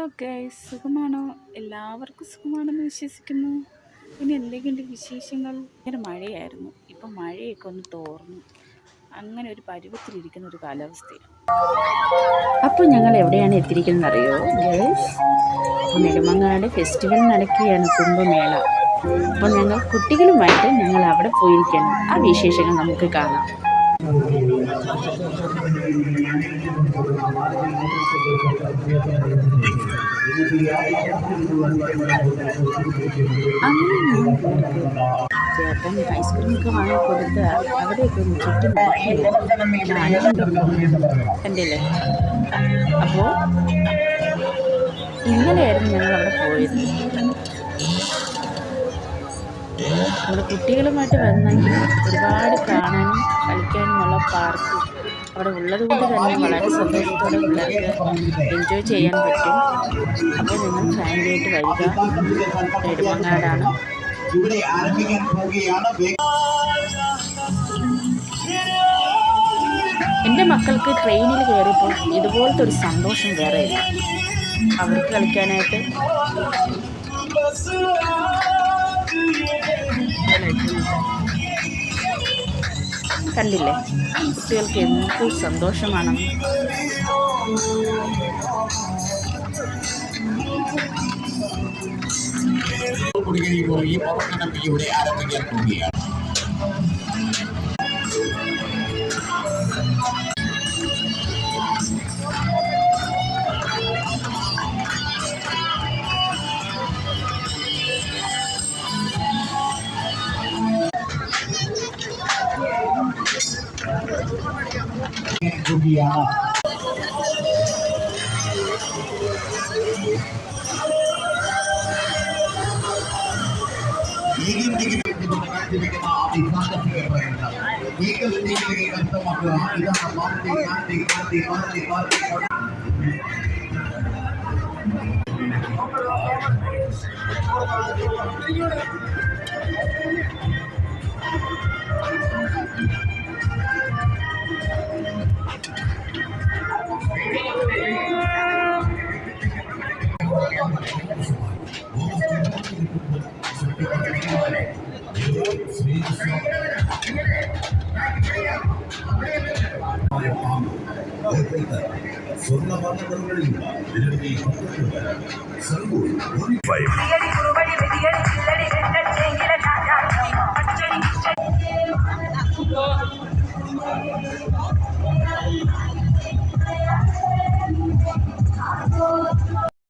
Okay, സുഖമാണോ? എല്ലാവർക്കും സുഖമാണെന്ന് വിശ്വസിക്കുന്നു. പിന്നെ എന്തൊക്കെയുണ്ട് വിശേഷങ്ങൾ? ഭയങ്കര മഴയായിരുന്നു. ഇപ്പം മഴയൊക്കെ ഒന്ന് തോർന്നു. അങ്ങനെ ഒരു പരുവത്തിലിരിക്കുന്ന ഒരു കാലാവസ്ഥയാണ്. അപ്പോൾ ഞങ്ങൾ എവിടെയാണ് എത്തിയിരിക്കുന്നത് അറിയോ ഗേൾസ്? നെടുമങ്ങാട് ഫെസ്റ്റിവൽ നടക്കുകയാണ്, കുംഭമേള. അപ്പോൾ ഞങ്ങൾ കുട്ടികളുമായിട്ട് ഞങ്ങൾ അവിടെ പോയിരിക്കണം. ആ വിശേഷങ്ങൾ നമുക്ക് കാണാം. അങ്ങനെ ഞാൻ ചേട്ടൻ ഐസ്ക്രീമൊക്കെ വാങ്ങിക്കൊടുത്ത് അവിടെയൊക്കെ ചുറ്റും കണ്ടില്ലേ. അപ്പോൾ ഇന്നലെയായിരുന്നു ഞങ്ങൾ അവിടെ പോയത്. നമ്മുടെ കുട്ടികളുമായിട്ട് വന്നെങ്കിൽ ഒരുപാട് കാണാനും കളിക്കാനുമുള്ള പാർക്ക് അവിടെ ഉള്ളത് കൊണ്ട് തന്നെ വളരെ സന്തോഷത്തോടെ പിള്ളേർക്ക് എൻജോയ് ചെയ്യാൻ പറ്റും. അപ്പോൾ നിങ്ങൾ ഫാമിലിയായിട്ട് വരിക. നെടുമങ്ങാടാണ്. എൻ്റെ മക്കൾക്ക് ട്രെയിനിൽ കയറിയപ്പോൾ ഇതുപോലത്തെ ഒരു സന്തോഷം വേറെ ഇല്ല. അവർക്ക് കളിക്കാനായിട്ട് കണ്ടില്ലേ, കുട്ടികൾക്ക് എന്ത് സന്തോഷമാണ്. ഈ പ്രവർത്തനം ഇവിടെ ആരംഭിക്കാൻ പോവുകയാണ്.